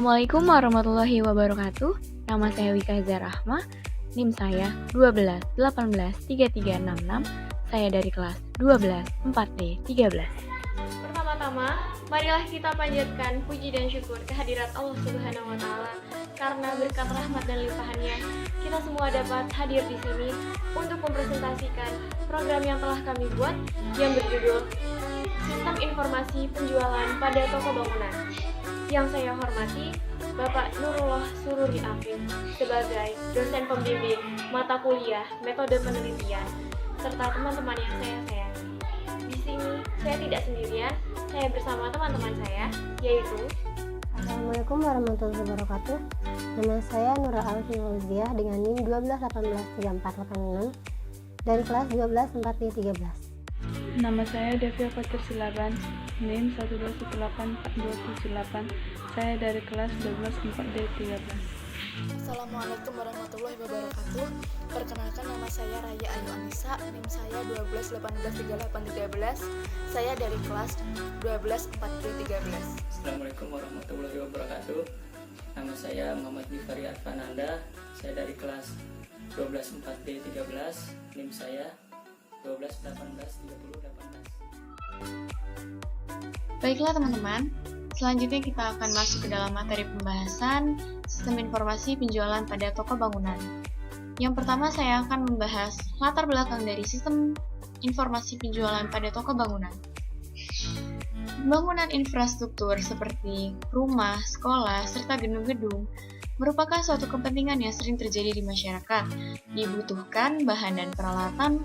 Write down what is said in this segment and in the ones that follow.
Assalamualaikum warahmatullahi wabarakatuh. Nama saya Wika Zarahma, NIM saya 12183366. Saya dari kelas 12 4D13. Pertama-tama, marilah kita panjatkan puji dan syukur kehadirat Allah Subhanahu wa taala karena berkat rahmat dan limpahannya kita semua dapat hadir di sini untuk mempresentasikan program yang telah kami buat yang berjudul Sistem Informasi Penjualan pada Toko Bangunan. Yang saya hormati Bapak Nurullah Sururi Afif sebagai dosen pembimbing mata kuliah metode penelitian serta teman-teman yang saya sayangi. Di sini saya tidak sendirian, saya bersama teman-teman saya, yaitu Assalamualaikum warahmatullahi wabarakatuh. Nama saya Nura Alfiauziah dengan NIM 1218346 dari kelas 12 4D13. Nama saya Devia Fatir Silaban, NIM 1218428. Saya dari kelas 12 4D13. Assalamualaikum warahmatullahi wabarakatuh. Perkenalkan, nama saya Raya Ayu Anissa, NIM saya 12183813. Saya dari kelas 12 4D13. Assalamualaikum warahmatullahi wabarakatuh. Nama saya Muhammad Bifari Arfananda. Saya dari kelas 12 4D13. NIM saya 12183018. Baiklah teman-teman, selanjutnya kita akan masuk ke dalam materi pembahasan sistem informasi penjualan pada toko bangunan. Yang pertama saya akan membahas latar belakang dari sistem informasi penjualan pada toko bangunan. Pembangunan infrastruktur seperti rumah, sekolah, serta gedung-gedung merupakan suatu kepentingan yang sering terjadi di masyarakat. Dibutuhkan bahan dan peralatan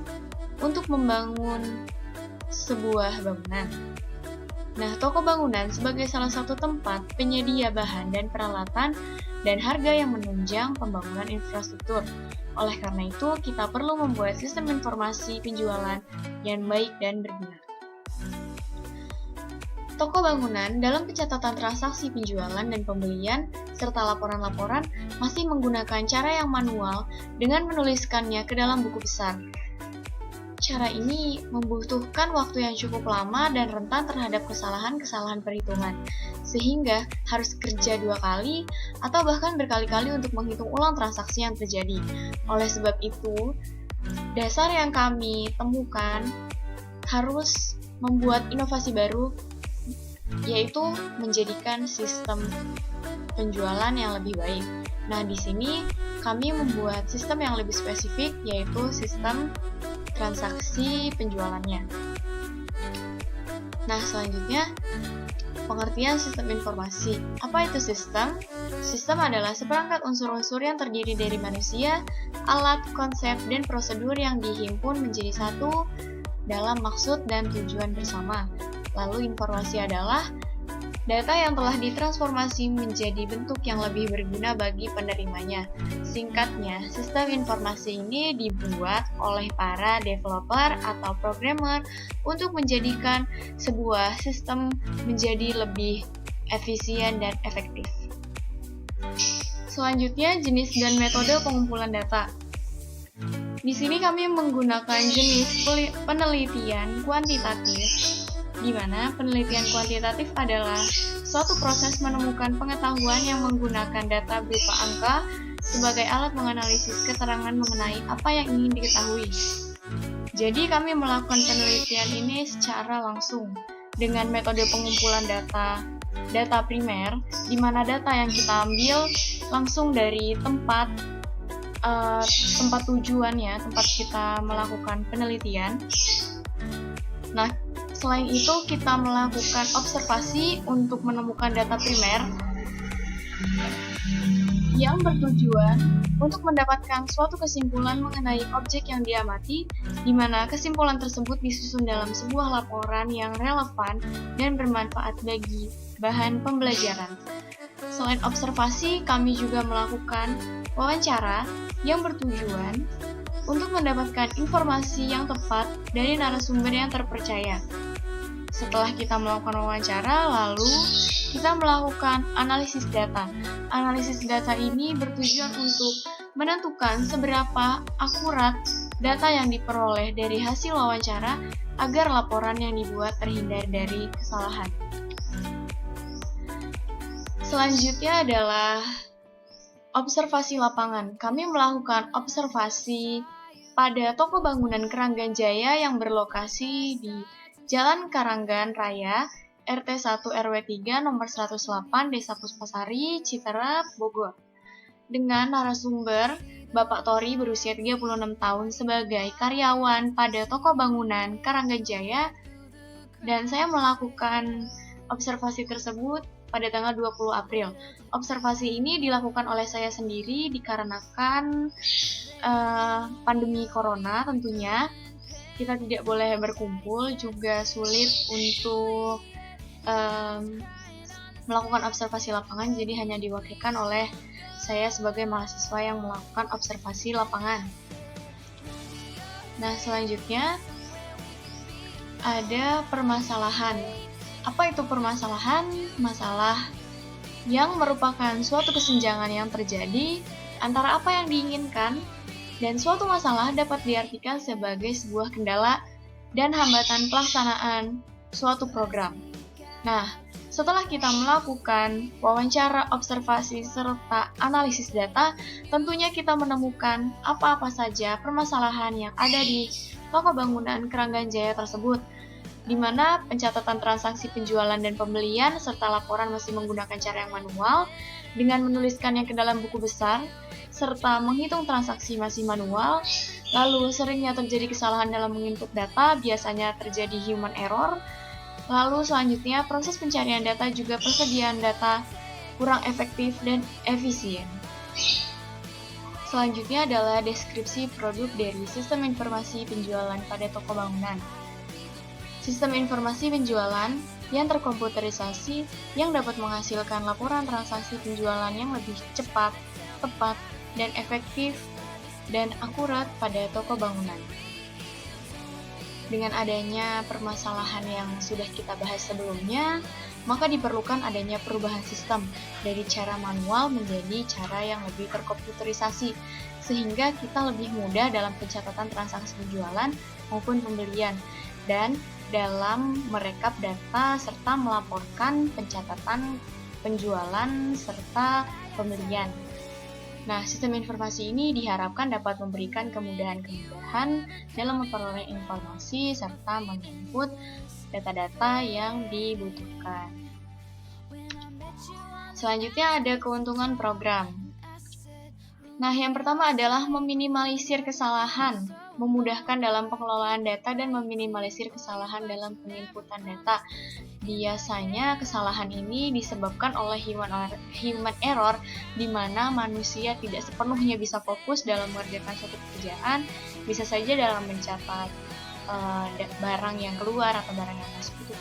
untuk membangun sebuah bangunan. Nah, toko bangunan sebagai salah satu tempat penyedia bahan dan peralatan dan harga yang menunjang pembangunan infrastruktur. Oleh karena itu, kita perlu membuat sistem informasi penjualan yang baik dan berguna. Toko bangunan dalam pencatatan transaksi penjualan dan pembelian serta laporan-laporan masih menggunakan cara yang manual dengan menuliskannya ke dalam buku besar. Cara ini membutuhkan waktu yang cukup lama dan rentan terhadap kesalahan-kesalahan perhitungan, sehingga harus kerja 2 kali atau bahkan berkali-kali untuk menghitung ulang transaksi yang terjadi. Oleh sebab itu, dasar yang kami temukan harus membuat inovasi baru, yaitu menjadikan sistem penjualan yang lebih baik. Nah, di sini kami membuat sistem yang lebih spesifik, yaitu sistem transaksi penjualannya. Nah, selanjutnya pengertian sistem informasi. Apa itu sistem? Sistem adalah seperangkat unsur-unsur yang terdiri dari manusia, alat, konsep, dan prosedur yang dihimpun menjadi satu dalam maksud dan tujuan bersama. Lalu informasi adalah data yang telah ditransformasi menjadi bentuk yang lebih berguna bagi penerimanya. Singkatnya, sistem informasi ini dibuat oleh para developer atau programmer untuk menjadikan sebuah sistem menjadi lebih efisien dan efektif. Selanjutnya, jenis dan metode pengumpulan data. Di sini kami menggunakan jenis penelitian kuantitatif, di mana penelitian kuantitatif adalah suatu proses menemukan pengetahuan yang menggunakan data berupa angka sebagai alat menganalisis keterangan mengenai apa yang ingin diketahui. Jadi kami melakukan penelitian ini secara langsung dengan metode pengumpulan data primer, di mana data yang kita ambil langsung dari tempat tujuannya, tempat kita melakukan penelitian. Nah, selain itu, kita melakukan observasi untuk menemukan data primer yang bertujuan untuk mendapatkan suatu kesimpulan mengenai objek yang diamati, di mana kesimpulan tersebut disusun dalam sebuah laporan yang relevan dan bermanfaat bagi bahan pembelajaran. Selain observasi, kami juga melakukan wawancara yang bertujuan untuk mendapatkan informasi yang tepat dari narasumber yang terpercaya. Setelah kita melakukan wawancara, lalu kita melakukan analisis data. Analisis data ini bertujuan untuk menentukan seberapa akurat data yang diperoleh dari hasil wawancara agar laporan yang dibuat terhindar dari kesalahan. Selanjutnya adalah observasi lapangan. Kami melakukan observasi pada toko bangunan Keranggan Jaya yang berlokasi di Jalan Karanggan Raya, RT 1 RW 3 nomor 108 Desa Puspasari, Citerap, Bogor. Dengan narasumber Bapak Tori berusia 36 tahun sebagai karyawan pada toko bangunan Karanggan Jaya, dan saya melakukan observasi tersebut pada tanggal 20 April. Observasi ini dilakukan oleh saya sendiri dikarenakan pandemi corona tentunya. Kita tidak boleh berkumpul, juga sulit untuk melakukan observasi lapangan, jadi hanya diwakilkan oleh saya sebagai mahasiswa yang melakukan observasi lapangan. Nah, selanjutnya ada permasalahan. Apa itu permasalahan? Masalah yang merupakan suatu kesenjangan yang terjadi antara apa yang diinginkan dan suatu masalah dapat diartikan sebagai sebuah kendala dan hambatan pelaksanaan suatu program. Nah, setelah kita melakukan wawancara, observasi, serta analisis data, tentunya kita menemukan apa-apa saja permasalahan yang ada di toko bangunan Keranggan Jaya tersebut, di mana pencatatan transaksi penjualan dan pembelian serta laporan masih menggunakan cara yang manual dengan menuliskannya ke dalam buku besar, serta menghitung transaksi masih manual. Lalu seringnya terjadi kesalahan dalam menginput data, biasanya terjadi human error. Lalu selanjutnya proses pencarian data juga persediaan data kurang efektif dan efisien. Selanjutnya adalah deskripsi produk dari sistem informasi penjualan pada toko bangunan. Sistem informasi penjualan yang terkomputerisasi yang dapat menghasilkan laporan transaksi penjualan yang lebih cepat, tepat, dan efektif dan akurat pada toko bangunan. Dengan adanya permasalahan yang sudah kita bahas sebelumnya, maka diperlukan adanya perubahan sistem dari cara manual menjadi cara yang lebih terkomputerisasi, sehingga kita lebih mudah dalam pencatatan transaksi penjualan maupun pembelian, dan dalam merekap data serta melaporkan pencatatan penjualan serta pembelian. Nah, sistem informasi ini diharapkan dapat memberikan kemudahan-kemudahan dalam memperoleh informasi serta menginput data-data yang dibutuhkan. Selanjutnya ada keuntungan program. Nah, yang pertama adalah meminimalisir kesalahan, memudahkan dalam pengelolaan data dan meminimalisir kesalahan dalam penginputan data. Biasanya kesalahan ini disebabkan oleh human error, di mana manusia tidak sepenuhnya bisa fokus dalam mengerjakan suatu pekerjaan, bisa saja dalam mencatat barang yang keluar atau barang yang masuk itu.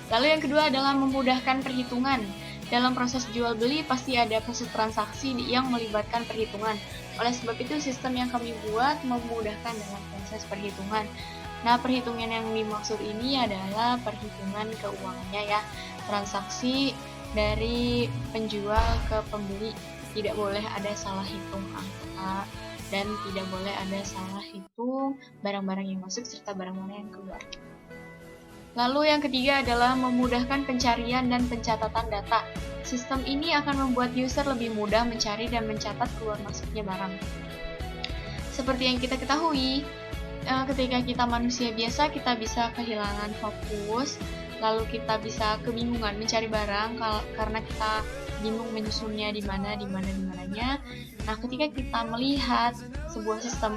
Lalu yang kedua adalah memudahkan perhitungan. Dalam proses jual beli pasti ada proses transaksi yang melibatkan perhitungan. Oleh sebab itu sistem yang kami buat memudahkan dalam proses perhitungan. Nah, perhitungan yang dimaksud ini adalah perhitungan keuangannya ya. Transaksi dari penjual ke pembeli, tidak boleh ada salah hitung angka dan tidak boleh ada salah hitung barang-barang yang masuk serta barang-barang yang keluar. Lalu yang ketiga adalah memudahkan pencarian dan pencatatan data. Sistem ini akan membuat user lebih mudah mencari dan mencatat keluar masuknya barang. Seperti yang kita ketahui, ketika kita manusia biasa, kita bisa kehilangan fokus, lalu kita bisa kebingungan mencari barang karena kita bingung menyusunnya di mananya. Nah, ketika kita melihat sebuah sistem,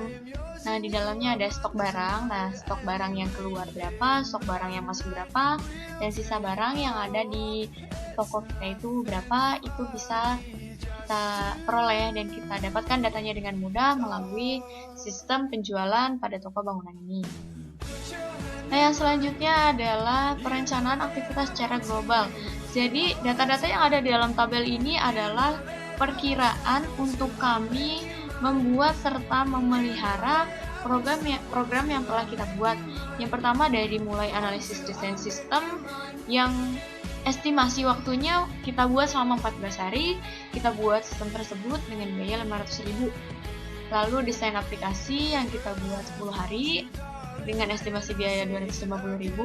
nah di dalamnya ada stok barang. Nah, stok barang yang keluar berapa, stok barang yang masuk berapa, dan sisa barang yang ada di toko kita itu berapa, itu bisa kita peroleh dan kita dapatkan datanya dengan mudah melalui sistem penjualan pada toko bangunan ini. Nah, yang selanjutnya adalah perencanaan aktivitas secara global. Jadi, data-data yang ada di dalam tabel ini adalah perkiraan untuk kami membuat serta memelihara program yang telah kita buat. Yang pertama dari mulai analisis desain sistem yang estimasi waktunya kita buat selama 14 hari, kita buat sistem tersebut dengan biaya 500.000. Lalu desain aplikasi yang kita buat 10 hari, dengan estimasi biaya 250.000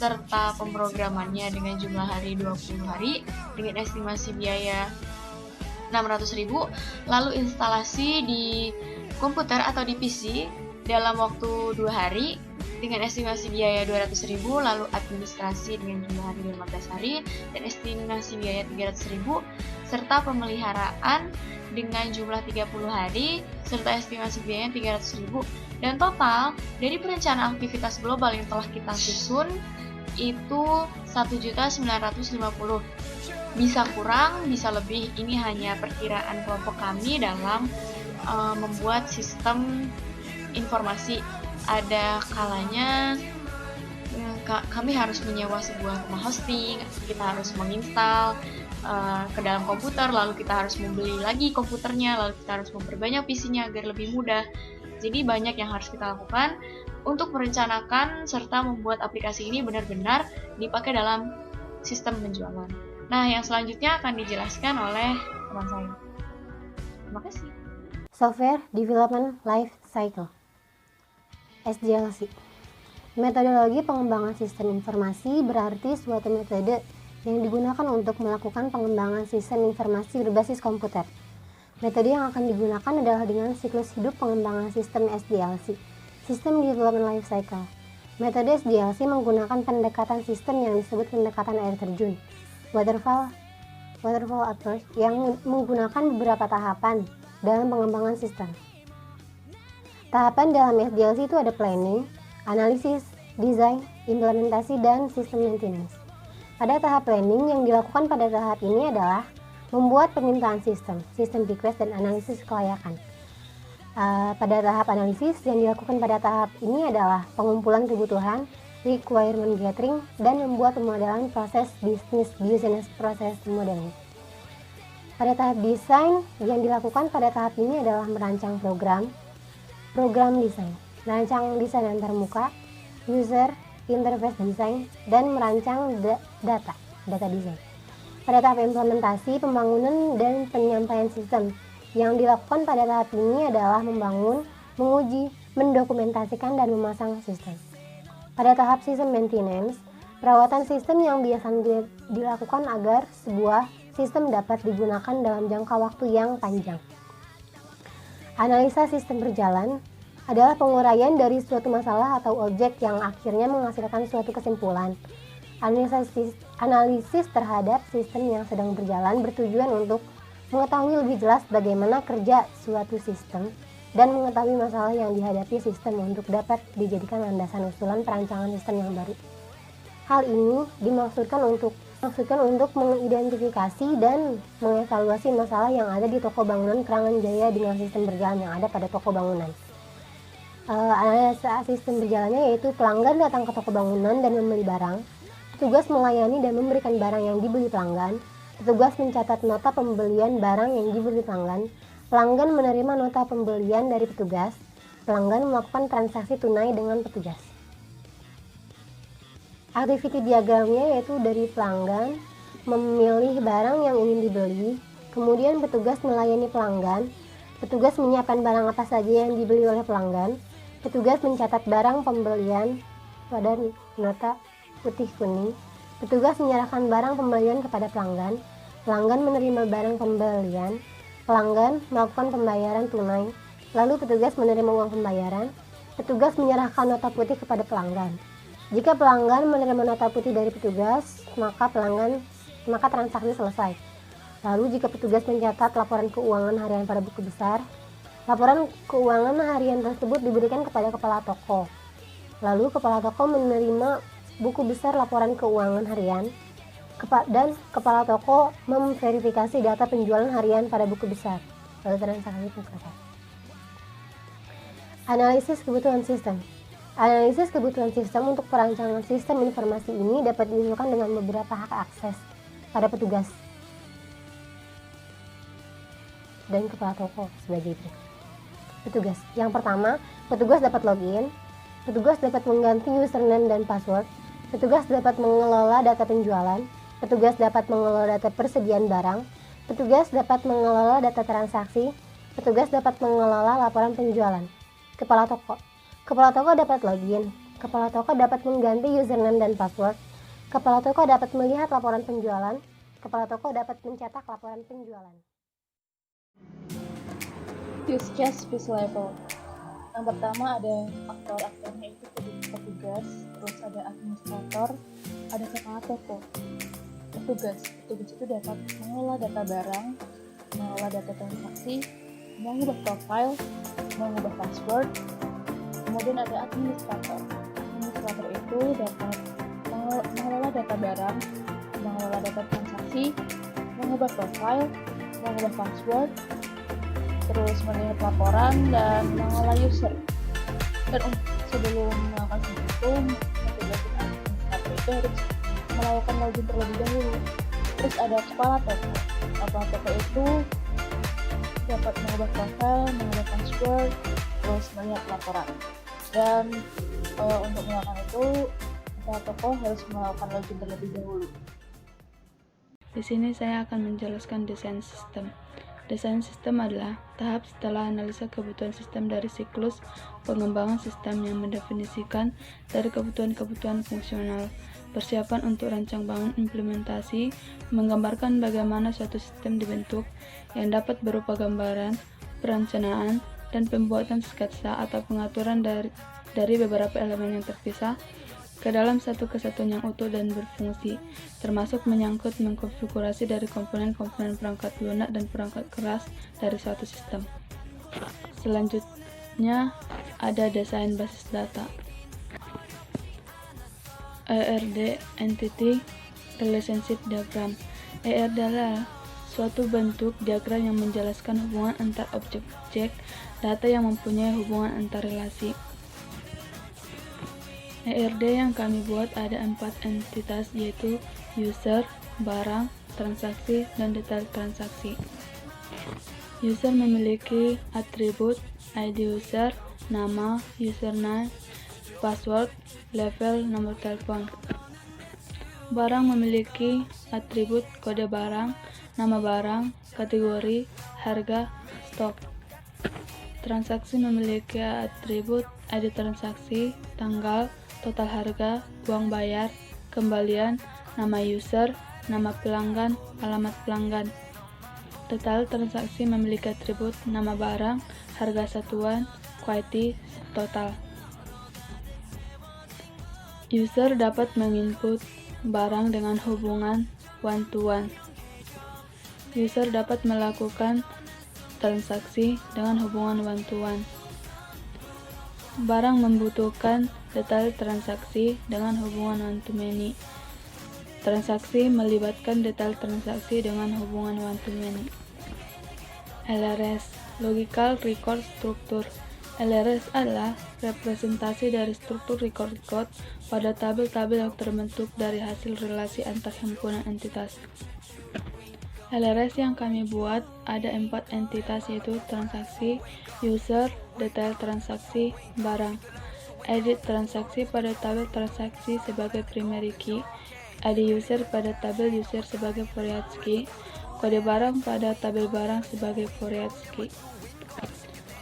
serta pemrogramannya dengan jumlah hari 20 hari dengan estimasi biaya 600.000, lalu instalasi di komputer atau di PC dalam waktu 2 hari dengan estimasi biaya 200.000, lalu administrasi dengan jumlah hari 15 hari dan estimasi biaya 300.000, serta pemeliharaan dengan jumlah 30 hari serta estimasi biaya 300.000. Dan total dari perencanaan aktivitas global yang telah kita susun itu 1.950. Bisa kurang, bisa lebih, ini hanya perkiraan kelompok kami dalam membuat sistem informasi. Ada kalanya kami harus menyewa sebuah rumah hosting, kita harus menginstal ke dalam komputer, lalu kita harus membeli lagi komputernya, lalu kita harus memperbanyak PC-nya agar lebih mudah. Jadi banyak yang harus kita lakukan untuk merencanakan serta membuat aplikasi ini benar-benar dipakai dalam sistem penjualan. Nah, yang selanjutnya akan dijelaskan oleh teman saya. Terima kasih. Software Development Life Cycle (SDLC). Metodologi pengembangan sistem informasi berarti suatu metode yang digunakan untuk melakukan pengembangan sistem informasi berbasis komputer. Metode yang akan digunakan adalah dengan siklus hidup pengembangan sistem SDLC, System Development Life Cycle. Metode SDLC menggunakan pendekatan sistem yang disebut pendekatan air terjun, waterfall approach, yang menggunakan beberapa tahapan dalam pengembangan sistem. Tahapan dalam SDLC itu ada planning, analisis, desain, implementasi, dan sistem maintenance. Pada tahap planning, yang dilakukan pada tahap ini adalah membuat permintaan sistem request dan analisis kelayakan. Pada tahap analisis, yang dilakukan pada tahap ini adalah pengumpulan kebutuhan, requirement gathering, dan membuat pemodelan proses business process modeling. Pada tahap desain, yang dilakukan pada tahap ini adalah merancang program desain, merancang desain antarmuka, user interface design, dan merancang data design. Pada tahap implementasi, pembangunan dan penyampaian sistem, yang dilakukan pada tahap ini adalah membangun, menguji, mendokumentasikan, dan memasang sistem. Pada tahap sistem maintenance, perawatan sistem yang biasanya dilakukan agar sebuah sistem dapat digunakan dalam jangka waktu yang panjang. Analisa sistem berjalan adalah penguraian dari suatu masalah atau objek yang akhirnya menghasilkan suatu kesimpulan. Analisis terhadap sistem yang sedang berjalan bertujuan untuk mengetahui lebih jelas bagaimana kerja suatu sistem dan mengetahui masalah yang dihadapi sistem untuk dapat dijadikan landasan usulan perancangan sistem yang baru. Hal ini dimaksudkan untuk mengidentifikasi dan mengevaluasi masalah yang ada di toko bangunan Kerangan Jaya dengan sistem berjalan yang ada pada toko bangunan. Analisa sistem berjalannya yaitu pelanggan datang ke toko bangunan dan membeli barang, petugas melayani dan memberikan barang yang dibeli pelanggan, petugas mencatat nota pembelian barang yang dibeli pelanggan, pelanggan menerima nota pembelian dari petugas, pelanggan melakukan transaksi tunai dengan petugas. Activity diagramnya yaitu dari pelanggan memilih barang yang ingin dibeli, kemudian petugas melayani pelanggan, petugas menyiapkan barang apa saja yang dibeli oleh pelanggan, petugas mencatat barang pembelian pada nota putih kuning, petugas menyerahkan barang pembelian kepada pelanggan, pelanggan menerima barang pembelian, pelanggan melakukan pembayaran tunai, lalu petugas menerima uang pembayaran, petugas menyerahkan nota putih kepada pelanggan. Jika pelanggan menerima nota putih dari petugas, maka transaksi selesai. Lalu jika petugas mencatat laporan keuangan harian pada buku besar, laporan keuangan harian tersebut diberikan kepada kepala toko. Lalu kepala toko menerima buku besar laporan keuangan harian dan kepala toko memverifikasi data penjualan harian pada buku besar. Lalu transaksi selesai. Analisis kebutuhan sistem. Analisis kebutuhan sistem untuk perancangan sistem informasi ini dapat dilakukan dengan beberapa hak akses pada petugas dan kepala toko sebagai berikut. Petugas. Yang pertama, petugas dapat login, petugas dapat mengganti username dan password, petugas dapat mengelola data penjualan, petugas dapat mengelola data persediaan barang, petugas dapat mengelola data transaksi, petugas dapat mengelola laporan penjualan. Kepala toko. Kepala toko dapat login. Kepala toko dapat mengganti username dan password. Kepala toko dapat melihat laporan penjualan. Kepala toko dapat mencetak laporan penjualan. Use case vis level. Yang pertama ada aktor-aktornya itu petugas, terus ada administrator, ada kepala toko. Petugas itu dapat mengelola data barang, mengelola data transaksi, mengubah profile, mengubah password. Kemudian ada administrator. Administrator itu dapat mengelola data barang, mengelola data transaksi, mengubah profile, mengubah password, terus melihat laporan dan mengelola user. Dan sebelum melakukan itu, petugas administrator itu harus melakukan login terlebih dahulu. Terus ada kepala toko. Kepala toko itu dapat mengubah profile, mengubah password, terus melihat laporan. Dan untuk melakukan itu, kepala toko harus melakukan login terlebih dahulu. Di sini saya akan menjelaskan desain sistem. Desain sistem adalah tahap setelah analisa kebutuhan sistem dari siklus pengembangan sistem yang mendefinisikan dari kebutuhan-kebutuhan fungsional, persiapan untuk rancang bangun implementasi, menggambarkan bagaimana suatu sistem dibentuk yang dapat berupa gambaran, perencanaan, dan pembuatan sketsa atau pengaturan dari beberapa elemen yang terpisah ke dalam satu kesatuan yang utuh dan berfungsi, termasuk menyangkut mengkonfigurasi dari komponen-komponen perangkat lunak dan perangkat keras dari suatu sistem. Selanjutnya ada desain basis data. ERD Entity Relationship Diagram. ERD adalah suatu bentuk diagram yang menjelaskan hubungan antar objek-objek data yang mempunyai hubungan antar relasi. ERD yang kami buat ada 4 entitas, yaitu user, barang, transaksi, dan detail transaksi. User memiliki atribut ID user, nama, username, password, level, nomor telepon. Barang memiliki atribut kode barang, nama barang, kategori, harga, stok. Transaksi memiliki atribut ID transaksi, tanggal, total harga, uang bayar, kembalian, nama user, nama pelanggan, alamat pelanggan. Detail transaksi memiliki atribut nama barang, harga satuan, quantity, total. User dapat menginput barang dengan hubungan one-to-one. User dapat melakukan transaksi dengan hubungan one-to-one. Barang membutuhkan detail transaksi dengan hubungan one-to-many. Transaksi melibatkan detail transaksi dengan hubungan one-to-many. LRS, Logical Record Structure. LRS adalah representasi dari struktur record pada tabel-tabel yang terbentuk dari hasil relasi antar himpunan entitas. LRS yang kami buat ada 4 entitas, yaitu transaksi, user, detail transaksi, barang. Edit transaksi pada tabel transaksi sebagai primary key, ID user pada tabel user sebagai forward key, kode barang pada tabel barang sebagai forward key.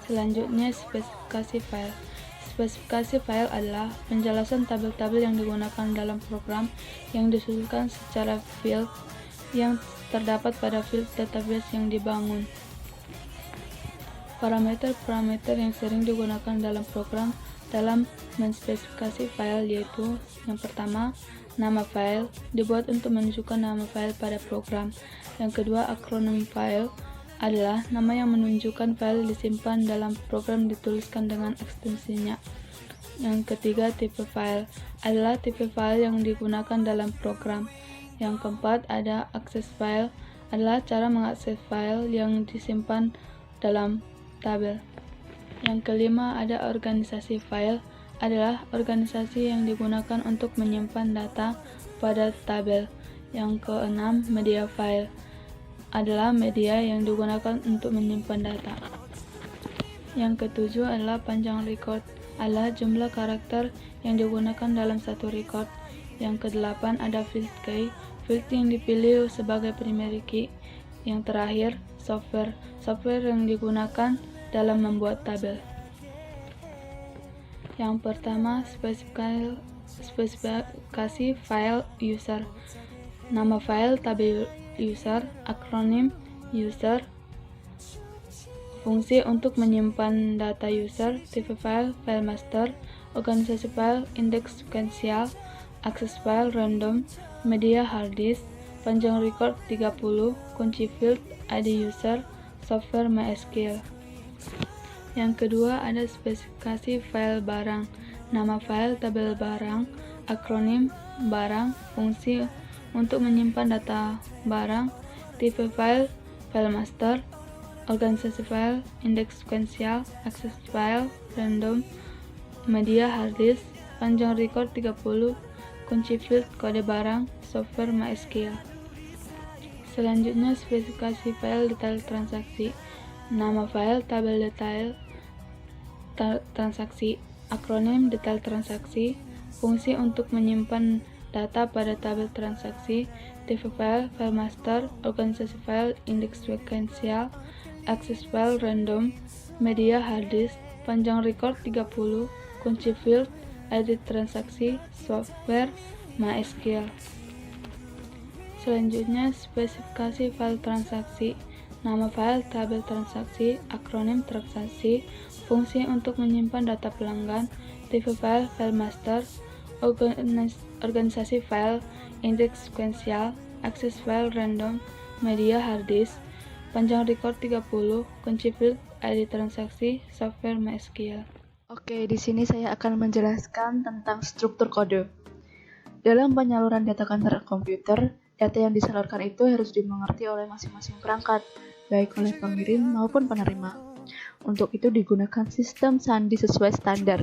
Selanjutnya spesifikasi file. Spesifikasi file adalah penjelasan tabel-tabel yang digunakan dalam program yang disusulkan secara field yang terdapat pada field database yang dibangun. Parameter-parameter yang sering digunakan dalam program dalam menspesifikasi file yaitu yang pertama, nama file dibuat untuk menunjukkan nama file pada program. Yang kedua, akronim file adalah nama yang menunjukkan file disimpan dalam program dituliskan dengan ekstensinya. Yang ketiga, tipe file adalah tipe file yang digunakan dalam program. Yang keempat, ada akses file adalah cara mengakses file yang disimpan dalam tabel. Yang kelima, ada organisasi file adalah organisasi yang digunakan untuk menyimpan data pada tabel. Yang keenam, media file adalah media yang digunakan untuk menyimpan data. Yang ketujuh adalah panjang record adalah jumlah karakter yang digunakan dalam satu record. Yang kedelapan ada field key, field yang dipilih sebagai primary key. Yang terakhir, software yang digunakan dalam membuat tabel. Yang pertama, spesifikasi file user. Nama file, tabel user, akronim user, fungsi untuk menyimpan data user, tipe file, file master, organisasi file, indeks sekuensial, akses file random, media hard disk, panjang record 30, kunci field, ID user, software MySQL. Yang kedua ada spesifikasi file barang. Nama file, tabel barang, akronim barang, fungsi untuk menyimpan data barang, tipe file, file master, organisasi file, indeks sekuensial, akses file, random, media hard disk, panjang record 30, kunci field, kode barang, software MySQL. Selanjutnya spesifikasi file detail transaksi. Nama file, tabel detail transaksi, akronim detail transaksi, fungsi untuk menyimpan data pada tabel transaksi, tipe file, file master, organisasi file, indeks sekuensial, akses file random, media hard disk, panjang record 30, kunci field, ID transaksi, software MySQL. Selanjutnya spesifikasi file transaksi. Nama file, tabel transaksi, akronim transaksi, fungsi untuk menyimpan data pelanggan, tipe file, file master, organisasi file, indeks sekuensial, akses file random, media hard disk, panjang record 30, kunci field, ID transaksi, software MySQL. Oke, di sini saya akan menjelaskan tentang struktur kode. Dalam penyaluran data ke antara komputer, data yang disalurkan itu harus dimengerti oleh masing-masing perangkat, baik oleh pengirim maupun penerima. Untuk itu digunakan sistem sandi sesuai standar.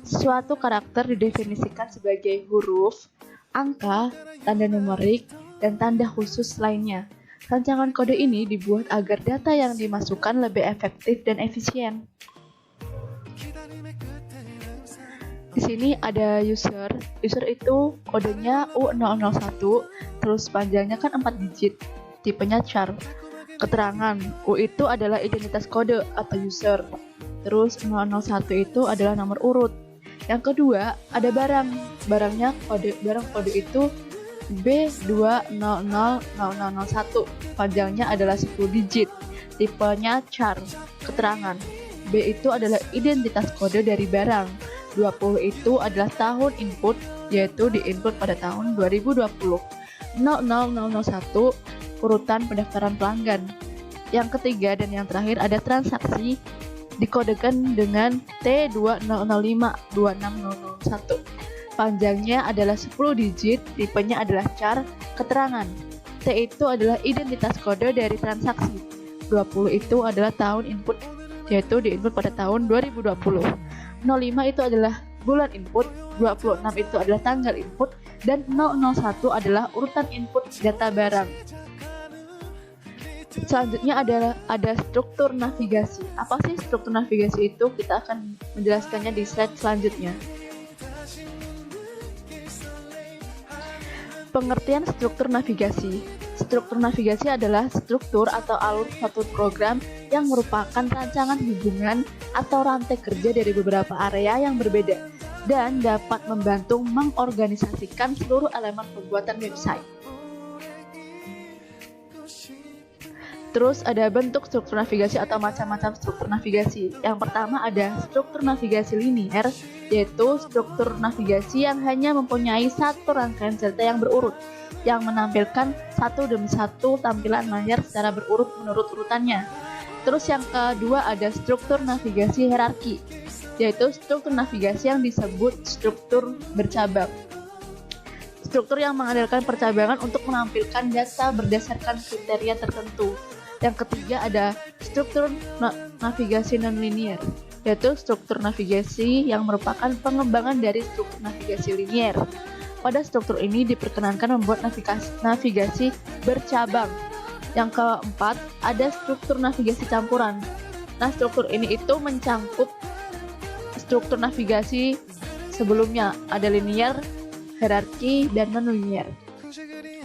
Suatu karakter didefinisikan sebagai huruf, angka, tanda numerik, dan tanda khusus lainnya. Rancangan kode ini dibuat agar data yang dimasukkan lebih efektif dan efisien. Di sini ada user. User itu kodenya U001, terus panjangnya kan 4 digit, tipenya char. Keterangan, U itu adalah identitas kode atau user. Terus 001 itu adalah nomor urut. Yang kedua, ada barang. Barang kode itu B2000001. Panjangnya adalah 10 digit. Tipenya char. Keterangan, B itu adalah identitas kode dari barang. 20 itu adalah tahun input, yaitu diinput pada tahun 2020. 00001 urutan pendaftaran pelanggan. Yang ketiga dan yang terakhir ada transaksi, dikodekan dengan T2005-26001. Panjangnya adalah 10 digit, tipenya adalah char. Keterangan, T itu adalah identitas kode dari transaksi. 20 itu adalah tahun input, yaitu diinput pada tahun 2020. 05 itu adalah bulan input, 26 itu adalah tanggal input, dan 001 adalah urutan input data barang. Selanjutnya ada struktur navigasi. Apa sih struktur navigasi itu? Kita akan menjelaskannya di slide selanjutnya. Pengertian struktur navigasi. Struktur navigasi adalah struktur atau alur suatu program yang merupakan rancangan hubungan atau rantai kerja dari beberapa area yang berbeda dan dapat membantu mengorganisasikan seluruh elemen pembuatan website. Terus ada bentuk struktur navigasi atau macam-macam struktur navigasi. Yang pertama ada struktur navigasi linier, yaitu struktur navigasi yang hanya mempunyai satu rangkaian cerita yang berurut, yang menampilkan satu demi satu tampilan layar secara berurut menurut urutannya. Terus yang kedua ada struktur navigasi hierarki, yaitu struktur navigasi yang disebut struktur bercabang. Struktur yang mengandalkan percabangan untuk menampilkan data berdasarkan kriteria tertentu. Yang ketiga ada struktur navigasi non-linear, yaitu struktur navigasi yang merupakan pengembangan dari struktur navigasi linier. Pada struktur ini diperkenankan membuat navigasi bercabang. Yang keempat ada struktur navigasi campuran. Nah, struktur ini itu mencangkup struktur navigasi sebelumnya, ada linear, hierarki, dan non-linear.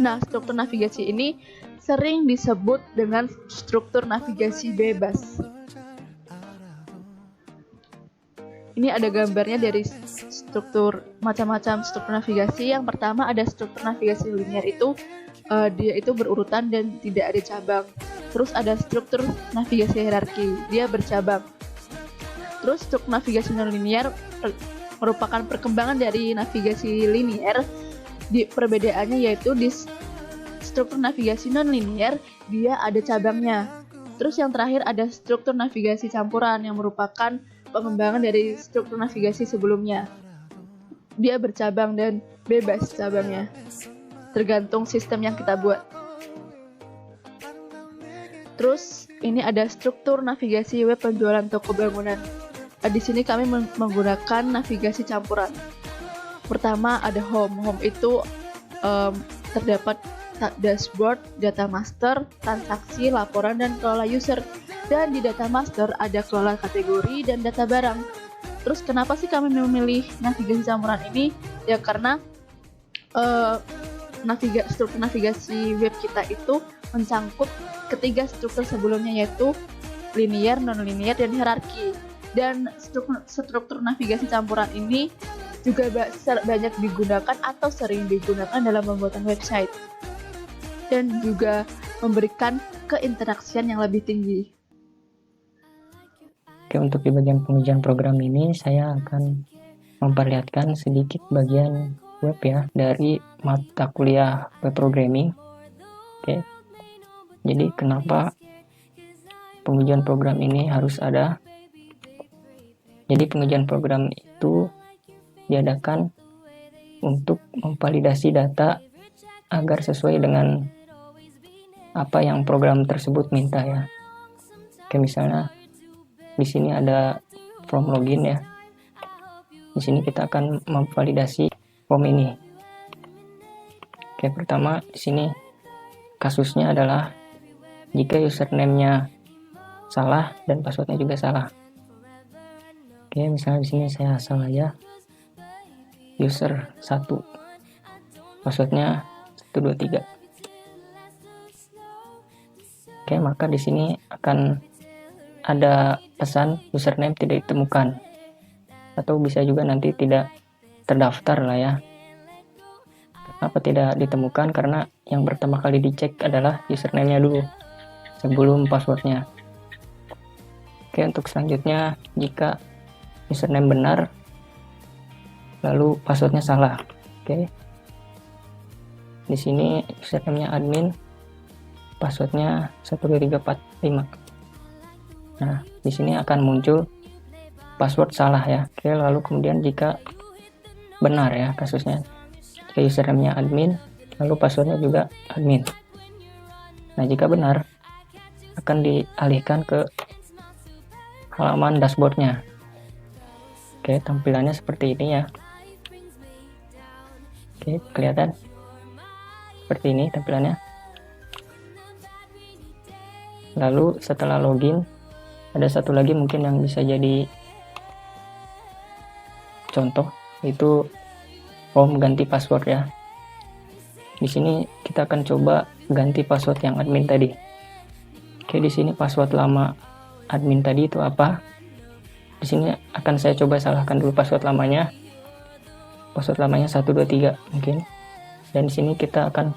Nah, struktur navigasi ini sering disebut dengan struktur navigasi bebas. Ini ada gambarnya dari struktur macam-macam struktur navigasi. Yang pertama ada struktur navigasi linear, itu dia itu berurutan dan tidak ada cabang. Terus ada struktur navigasi hierarki, dia bercabang. Terus struktur navigasi non-linear merupakan perkembangan dari navigasi linear. Perbedaannya yaitu di struktur navigasi non-linear dia ada cabangnya. Terus yang terakhir ada struktur navigasi campuran yang merupakan pengembangan dari struktur navigasi sebelumnya. Dia bercabang dan bebas cabangnya, tergantung sistem yang kita buat. Terus ini ada struktur navigasi web penjualan toko bangunan. Di sini kami menggunakan navigasi campuran. Pertama ada home. Home itu terdapat dashboard, data master, transaksi, laporan, dan kelola user. Dan di data master ada kelola kategori dan data barang. Terus kenapa sih kami memilih navigasi campuran ini? Ya karena struktur navigasi web kita itu mencangkup ketiga struktur sebelumnya, yaitu linear, non-linear, dan hierarki. Dan struktur navigasi campuran ini juga banyak digunakan atau sering digunakan dalam pembuatan website. Dan juga memberikan keinteraksian yang lebih tinggi. Oke, untuk di bagian pengujian program ini saya akan memperlihatkan sedikit bagian web ya dari mata kuliah web programming. Oke. Jadi kenapa pengujian program ini harus ada? Jadi pengujian program itu diadakan untuk memvalidasi data agar sesuai dengan apa yang program tersebut minta ya. Oke, misalnya di sini ada form login ya. Di sini kita akan memvalidasi form ini. Oke, pertama di sini kasusnya adalah jika username-nya salah dan passwordnya juga salah. Oke, misalnya di sini saya asal aja user 1, passwordnya 123. Oke, maka di sini akan ada pesan username tidak ditemukan, atau bisa juga nanti tidak terdaftar lah ya. Kenapa tidak ditemukan? Karena yang pertama kali dicek adalah username-nya dulu sebelum passwordnya. Oke, untuk selanjutnya jika username benar lalu passwordnya salah. Oke, di sini username-nya admin, passwordnya 12345. Nah, di sini akan muncul password salah ya. Oke, lalu kemudian jika benar ya kasusnya, jika username-nya admin, lalu passwordnya juga admin. Nah, jika benar, akan dialihkan ke halaman dashboardnya. Oke, tampilannya seperti ini ya. Oke, kelihatan? Seperti ini tampilannya. Lalu setelah login, ada satu lagi mungkin yang bisa jadi contoh, itu form ganti password ya. Di sini kita akan coba ganti password yang admin tadi. Oke, di sini password lama admin tadi itu apa? Di sini akan saya coba salahkan dulu password lamanya. Password lamanya 123 mungkin. Dan di sini kita akan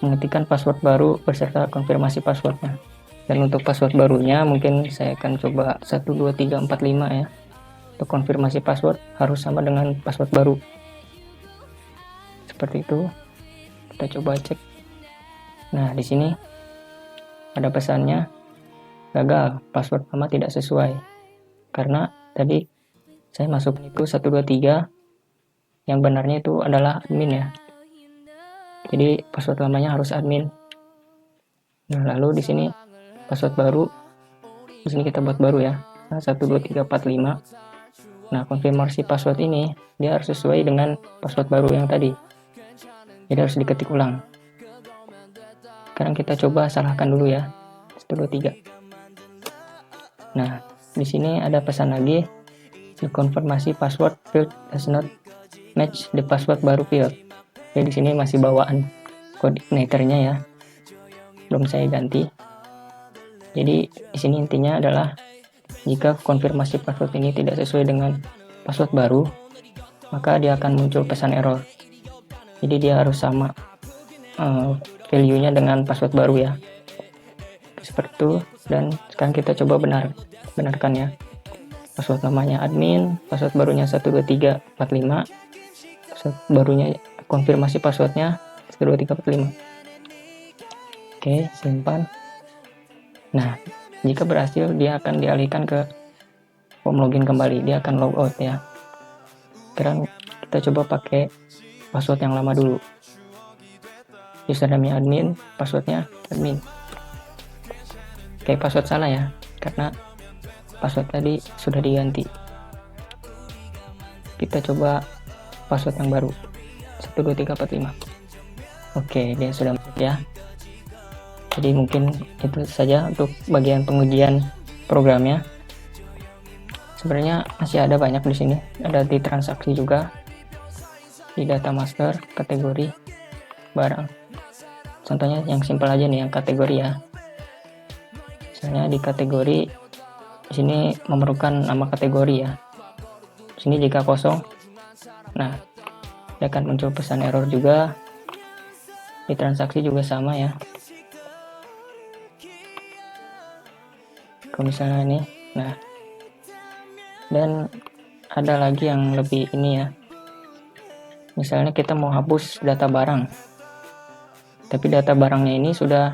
mengetikkan password baru beserta konfirmasi passwordnya. Dan untuk password barunya mungkin saya akan coba 12345 ya. Untuk konfirmasi password harus sama dengan password baru. Seperti itu. Kita coba cek. Nah, di sini ada pesannya gagal, password lama tidak sesuai. Karena tadi saya masuk itu 123, yang benarnya itu adalah admin ya. Jadi password lamanya harus admin. Nah, lalu di sini password baru, di sini kita buat baru ya, 12345. Nah, konfirmasi password ini dia harus sesuai dengan password baru yang tadi, jadi harus diketik ulang. Sekarang kita coba salahkan dulu ya, 123. Nah, di sini ada pesan lagi, the konfirmasi password field does not match the password baru field. Jadi di sini masih bawaan coordinatornya ya, belum saya ganti. Jadi di sini intinya adalah jika konfirmasi password ini tidak sesuai dengan password baru, maka dia akan muncul pesan error. Jadi dia harus sama value-nya dengan password baru ya. Seperti itu. Dan sekarang kita coba benarkan ya. Password namanya admin, password barunya 12345, password barunya, konfirmasi passwordnya 12345. Oke, simpan. Nah, jika berhasil dia akan dialihkan ke form login kembali, dia akan logout ya. Sekarang kita coba pakai password yang lama dulu. Username admin, passwordnya admin. Oke, password salah ya, karena password tadi sudah diganti. Kita coba password yang baru, 12345. Oke, dia sudah masuk ya. Jadi mungkin itu saja untuk bagian pengujian programnya. Sebenarnya masih ada banyak di sini, ada di transaksi juga, di data master, kategori, barang. Contohnya yang simpel aja nih, yang kategori ya. Misalnya di kategori, di sini memerlukan nama kategori ya. Di sini jika kosong, nah dia akan muncul pesan error juga. Di transaksi juga sama ya. Kalau misalnya ini, nah, dan ada lagi yang lebih ini ya. Misalnya kita mau hapus data barang, tapi data barangnya ini sudah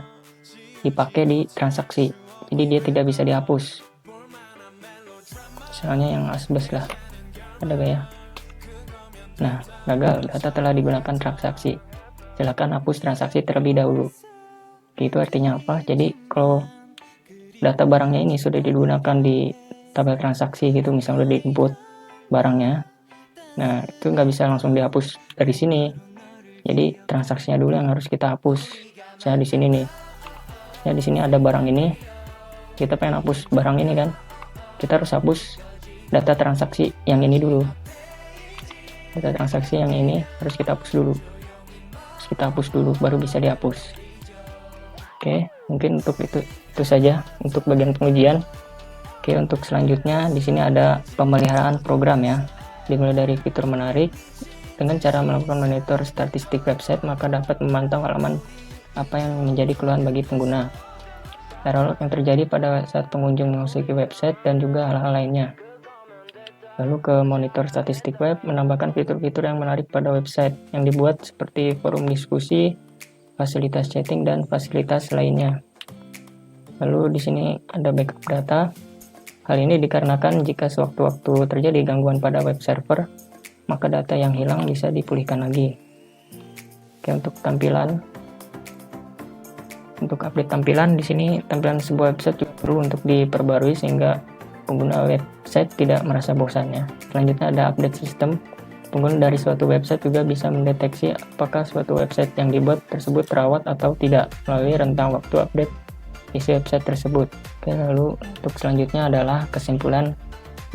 dipakai di transaksi, jadi dia tidak bisa dihapus. Misalnya yang asbes lah, ada gak ya? Nah, gagal, data telah digunakan transaksi. Silakan hapus transaksi terlebih dahulu. Itu artinya apa? Jadi kalau data barangnya ini sudah digunakan di tabel transaksi gitu, misalnya udah di-input barangnya, nah itu nggak bisa langsung dihapus dari sini. Jadi transaksinya dulu yang harus kita hapus. Saya di sini nih, ya di sini ada barang ini, kita pengen hapus barang ini kan, kita harus hapus data transaksi yang ini dulu. Data transaksi yang ini harus kita hapus dulu. Harus kita hapus dulu baru bisa dihapus. Oke, mungkin untuk itu saja untuk bagian pengujian. Oke, untuk selanjutnya di sini ada pemeliharaan program ya. Dimulai dari fitur menarik. Dengan cara melakukan monitor statistik website, maka dapat memantau halaman apa yang menjadi keluhan bagi pengguna, error yang terjadi pada saat pengunjung memasuki website, dan juga hal-hal lainnya. Lalu ke monitor statistik web, menambahkan fitur-fitur yang menarik pada website yang dibuat seperti forum diskusi, fasilitas chatting, dan fasilitas lainnya. Lalu di sini ada backup data. Hal ini dikarenakan jika sewaktu-waktu terjadi gangguan pada web server, maka data yang hilang bisa dipulihkan lagi. Oke, untuk tampilan, untuk update tampilan, di sini tampilan sebuah website juga perlu untuk diperbarui sehingga pengguna website tidak merasa bosan ya. Selanjutnya ada update sistem. Pengguna dari suatu website juga bisa mendeteksi apakah suatu website yang dibuat tersebut terawat atau tidak melalui rentang waktu update isi website tersebut. Oke, lalu untuk selanjutnya adalah kesimpulan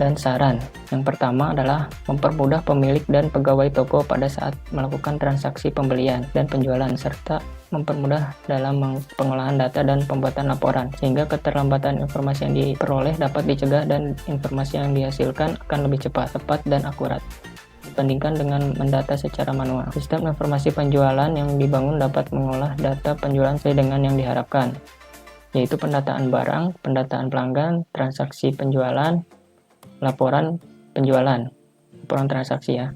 dan saran. Yang pertama adalah mempermudah pemilik dan pegawai toko pada saat melakukan transaksi pembelian dan penjualan, serta mempermudah dalam pengolahan data dan pembuatan laporan, sehingga keterlambatan informasi yang diperoleh dapat dicegah dan informasi yang dihasilkan akan lebih cepat, tepat, dan akurat dibandingkan dengan mendata secara manual. Sistem informasi penjualan yang dibangun dapat mengolah data penjualan sesuai dengan yang diharapkan, yaitu pendataan barang, pendataan pelanggan, transaksi penjualan, laporan penjualan, laporan transaksi ya.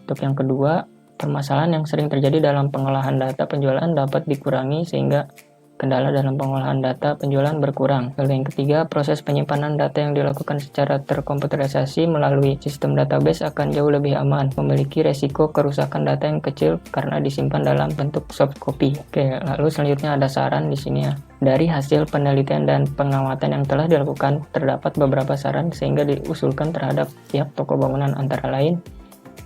Untuk yang kedua, permasalahan yang sering terjadi dalam pengolahan data penjualan dapat dikurangi sehingga kendala dalam pengolahan data penjualan berkurang. Lalu yang ketiga, proses penyimpanan data yang dilakukan secara terkomputerisasi melalui sistem database akan jauh lebih aman, memiliki resiko kerusakan data yang kecil karena disimpan dalam bentuk soft copy. Oke, lalu selanjutnya ada saran di sini ya. Dari hasil penelitian dan pengamatan yang telah dilakukan, terdapat beberapa saran sehingga diusulkan terhadap pihak toko bangunan, antara lain.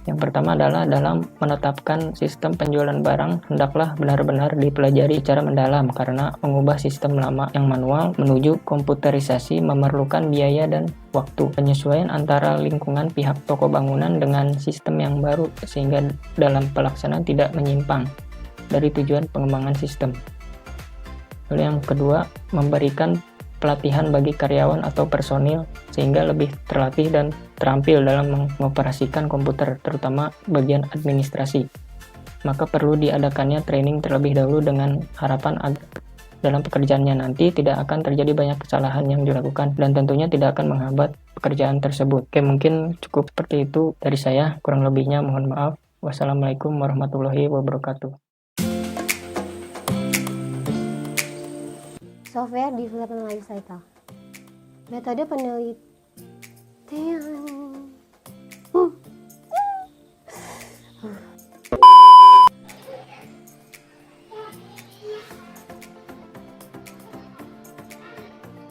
Yang pertama adalah dalam menetapkan sistem penjualan barang, hendaklah benar-benar dipelajari secara mendalam karena mengubah sistem lama yang manual menuju komputerisasi memerlukan biaya dan waktu. Penyesuaian antara lingkungan pihak toko bangunan dengan sistem yang baru sehingga dalam pelaksanaan tidak menyimpang dari tujuan pengembangan sistem. Lalu yang kedua, memberikan pelatihan bagi karyawan atau personil sehingga lebih terlatih dan terampil dalam mengoperasikan komputer, terutama bagian administrasi. Maka perlu diadakannya training terlebih dahulu dengan harapan agar dalam pekerjaannya nanti tidak akan terjadi banyak kesalahan yang dilakukan dan tentunya tidak akan menghambat pekerjaan tersebut. Oke, mungkin cukup seperti itu dari saya. Kurang lebihnya mohon maaf. Wassalamualaikum warahmatullahi wabarakatuh. Software Development Lifecycle. Metode penelitian.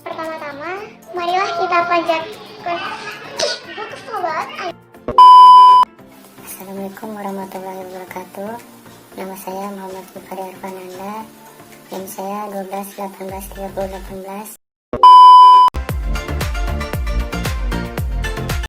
Pertama-tama, marilah kita panjatkan. Assalamualaikum warahmatullahi wabarakatuh. Nama saya Muhammad Gifari Arfananda. NIM saya 12 18 30 18.